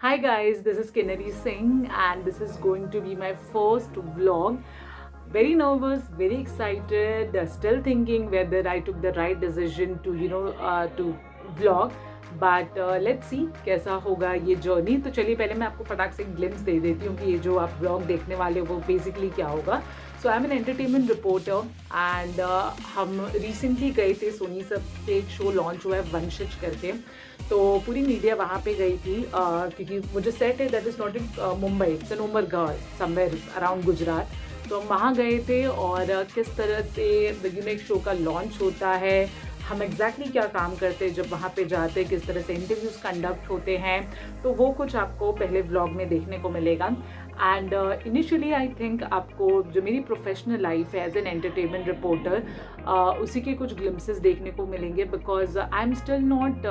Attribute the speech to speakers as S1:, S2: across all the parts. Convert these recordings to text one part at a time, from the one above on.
S1: Hi guys, this is Kinnari Singh and this is going to be my first vlog. Very nervous, very excited, still thinking whether I took the right decision to to vlog. But let's see कैसा होगा ये journey. तो चलिए पहले मैं आपको फटाक से ग्लिम्स दे देती हूँ कि ये जो आप ब्लॉग देखने वाले हो वो बेसिकली क्या होगा. So I am an entertainment reporter and हम रिसेंटली गए थे सोनी सब पे. एक शो लॉन्च हुआ है वंशज करके, तो पूरी मीडिया वहाँ पे गई थी क्योंकि वो जो सेट है that is not in Mumbai, it's in Umargaon somewhere around Gujarat. तो हम वहाँ गए थे और किस तरह से एक शो का लॉन्च होता है, हम एग्जैक्टली क्या काम करते हैं जब वहाँ पे जाते हैं, किस तरह से इंटरव्यूज़ कंडक्ट होते हैं, तो वो कुछ आपको पहले व्लॉग में देखने को मिलेगा. एंड इनिशियली आई थिंक आपको जो मेरी प्रोफेशनल लाइफ है एज एन एंटरटेनमेंट रिपोर्टर उसी के कुछ ग्लिम्सेस देखने को मिलेंगे, because I am still not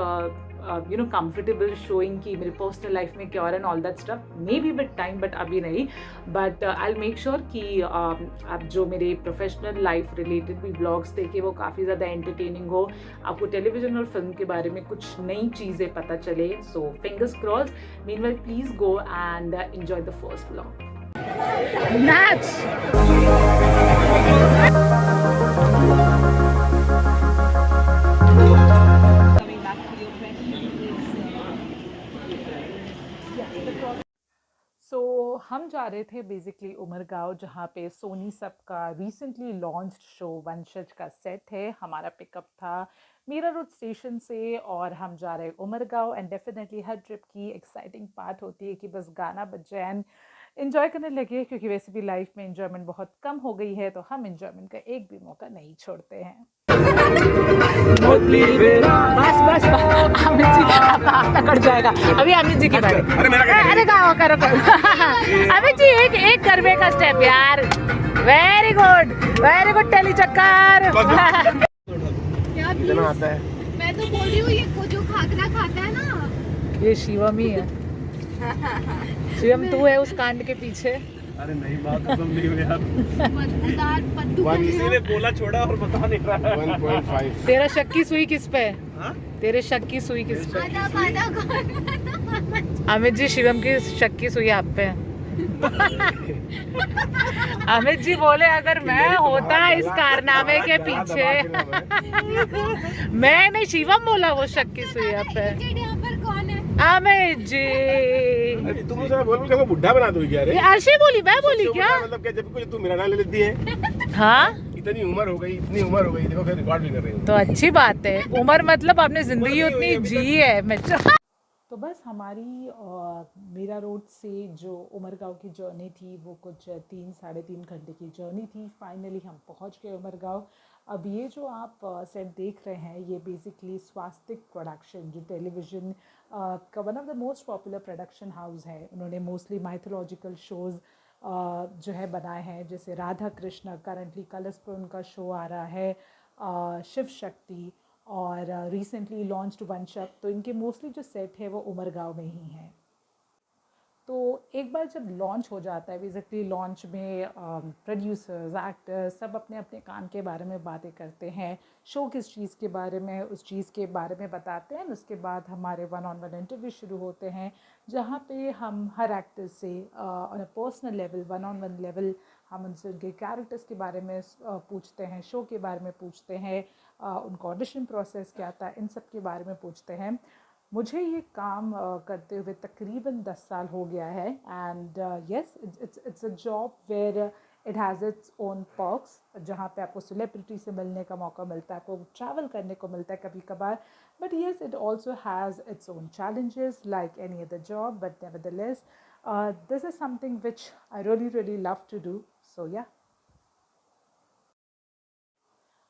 S1: comfortable showing कि मेरी पर्सनल लाइफ में क्या हो रहा है and all that stuff. May be bit time but अभी नहीं. बट आई मेक श्योर कि आप जो मेरे प्रोफेशनल लाइफ रिलेटेड भी ब्लॉग्स देखे वो काफ़ी ज़्यादा एंटरटेनिंग हो, आपको टेलीविज़न और फिल्म के बारे में कुछ नई चीज़ें पता चले. So fingers cross. Meanwhile please go and enjoy the first blog. Nuts! सो हम जा रहे थे बेसिकली उमरगांव, जहाँ पे सोनी सब का रिसेंटली लॉन्च्ड शो वंशज का सेट है. हमारा पिकअप था मीरा रोड स्टेशन से और हम जा रहे हैं उमरगांव. एंड डेफिनेटली हर ट्रिप की एक्साइटिंग पार्ट होती है कि बस गाना बज जाए एंड इन्जॉय करने लगे, क्योंकि वैसे भी लाइफ में इन्जॉयमेंट बहुत कम हो गई है, तो हम इन्जॉयमेंट का एक भी मौका नहीं छोड़ते हैं. बस बस अमित जी आपका हाथ पकड़ जाएगा. अभी अमित जी की बारी. अरे गाओ करो अमित जी एक गरबे का स्टेप यार. वेरी गुड टेली चक्कर.
S2: कितना आता है? मैं तो बोल रही हूँ ये जो खाकरा खाता है ना,
S1: ये शिवम ही है. शिवम तू है उस कांड के पीछे.
S3: अरे नहीं, बात खत्म नहीं हुई यार.
S2: मजेदार पद्दू
S3: किसी ने बोला छोड़ा और बता नहीं रहा.
S2: 1.5.
S1: तेरा शक की सुई किस पे?
S3: हाँ?
S1: तेरे शक की सुई किस पे?
S2: आधा
S1: अमित जी शिवम की शक की सुई आप पे. अमित जी बोले अगर मैं होता इस कारनामे के पीछे. मैं नहीं, शिवम बोला वो शक की सुई आप पे.
S2: यहाँ पर कौन है?
S1: अमित जी.
S2: तुम मुझे बोल के बुढ़ा बना दोगी यार.
S1: ये अर्शी बोली, मैं बोली क्या?
S3: मतलब क्या, जब कुछ तू मेरा नाम ले लेती है.
S1: हाँ
S3: इतनी उम्र हो गई, इतनी उम्र हो गई, देखो फिर रिकॉर्ड भी कर रही हूँ.
S1: तो अच्छी बात है. उम्र मतलब आपने जिंदगी उतनी जी है. मैं तो बस हमारी मीरा रोड से जो उमरगांव की जर्नी थी वो कुछ 3-3.5 घंटे की जर्नी थी. फाइनली हम पहुंच गए उमरगांव. अब ये जो आप सेट देख रहे हैं ये बेसिकली स्वास्तिक प्रोडक्शन, जो टेलीविज़न का one of the most popular production house है. उन्होंने मोस्टली माइथोलॉजिकल शोज़ जो है बनाए हैं, जैसे राधा कृष्ण. करंटली कलर्स पर उनका शो आ रहा है, शिव शक्ति, और रिसेंटली लॉन्च्ड वंशज. तो इनके मोस्टली जो सेट है वो उमरगांव में ही हैं. तो एक बार जब लॉन्च हो जाता है, बेसिकली लॉन्च में प्रोड्यूसर्स, एक्टर्स सब अपने अपने काम के बारे में बातें करते हैं, शो किस चीज़ के बारे में, उस चीज़ के बारे में बताते हैं. उसके बाद हमारे 1-on-1 इंटरव्यू शुरू होते हैं, जहाँ पे हम हर एक्टर से on a personal level, 1-on-1 level, हम उनसे उनके कैरेक्टर्स के बारे में पूछते हैं, शो के बारे में पूछते हैं, उनका ऑडिशन प्रोसेस क्या था, इन सब के बारे में पूछते हैं. मुझे ये काम करते हुए तकरीबन 10 साल हो गया है. And yes, it's a job where it has its own perks, जहाँ पे आपको सेलिब्रिटी से मिलने का मौका मिलता है, आपको ट्रैवल करने को मिलता है कभी कभार. But yes, it also has its own challenges like any other job. But nevertheless this is something which I really love to do. So yeah,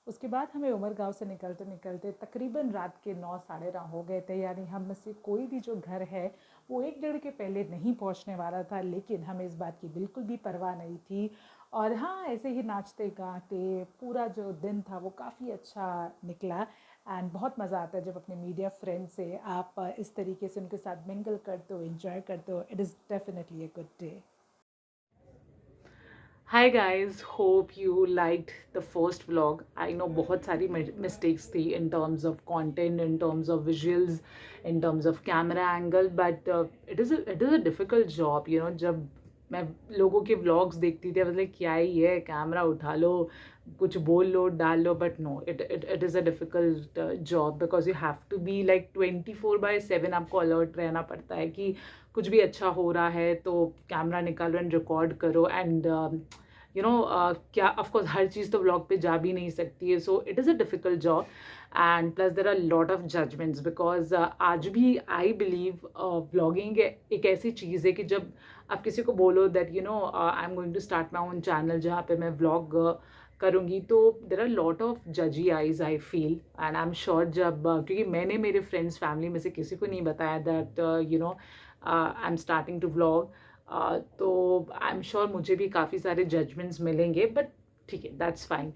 S1: उसके बाद हमें उमरगांव से निकलते निकलते तकरीबन रात के 9-9:30 हो गए थे. यानी हम में से कोई भी जो घर है वो 1 डेढ़ के पहले नहीं पहुंचने वाला था, लेकिन हमें इस बात की बिल्कुल भी परवाह नहीं थी. और हाँ, ऐसे ही नाचते गाते पूरा जो दिन था वो काफ़ी अच्छा निकला. एंड बहुत मज़ा आता है जब अपने मीडिया फ्रेंड से आप इस तरीके से उनके साथ मिंगल करते हो, इन्जॉय करते हो. It is definitely a good day. Hi guys, hope you liked the first vlog. I know बहुत सारी mistakes थी in terms of content, in terms of visuals, in terms of camera angle, but it is a difficult job, you know. जब मैं लोगों के vlogs देखती थी, I was like क्या ही है, कैमरा उठा लो, कुछ बोल लो, डाल लो, but no, it is a difficult job because you have to be like 24/7 आपको alert रहना पड़ता है कि कुछ भी अच्छा हो रहा है तो कैमरा निकालो एंड रिकॉर्ड करो एंड यू नो क्या ऑफ कोर्स हर चीज़ तो व्लॉग पे जा भी नहीं सकती है, so it is a difficult job and plus there are lot of judgements because आज भी आई बिलीव व्लॉगिंग एक ऐसी चीज़ है कि जब आप किसी को बोलो that you know I am going to start my own channel जहाँ पे मैं व्लॉग करूँगी, तो देर आर लॉट ऑफ जजी eyes I feel and I am sure जब क्योंकि मैंने मेरे फ्रेंड्स फैमिली में से किसी को नहीं बताया that you know I am starting to vlog, तो आई एम श्योर मुझे भी काफ़ी सारे जजमेंट्स मिलेंगे, बट ठीक है, दैट्स फाइन.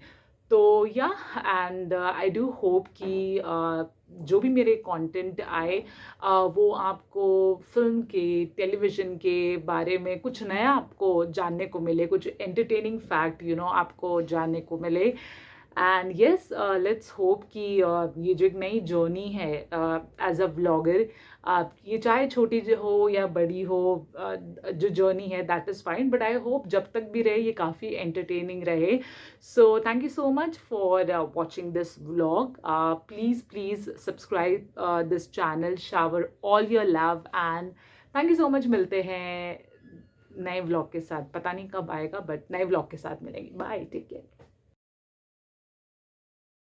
S1: तो या एंड आई डू होप कि जो भी मेरे कंटेंट आए वो आपको फिल्म के, टेलीविज़न के बारे में कुछ नया आपको जानने को मिले, कुछ एंटरटेनिंग फैक्ट यू नो आपको जानने को मिले. एंड येस, लेट्स होप कि ये जो एक नई जर्नी है एज अ व्लॉगर, ये चाहे छोटी हो या बड़ी हो, जो जर्नी है that is fine, but I hope जब तक भी रहे ये काफ़ी एंटरटेनिंग रहे. So thank you so much for watching this vlog. Please subscribe this channel, shower all your love and thank you so much. मिलते हैं नए व्लॉग के साथ, पता नहीं कब आएगा बट नए व्लॉग के साथ मिलेंगे. Bye, take care.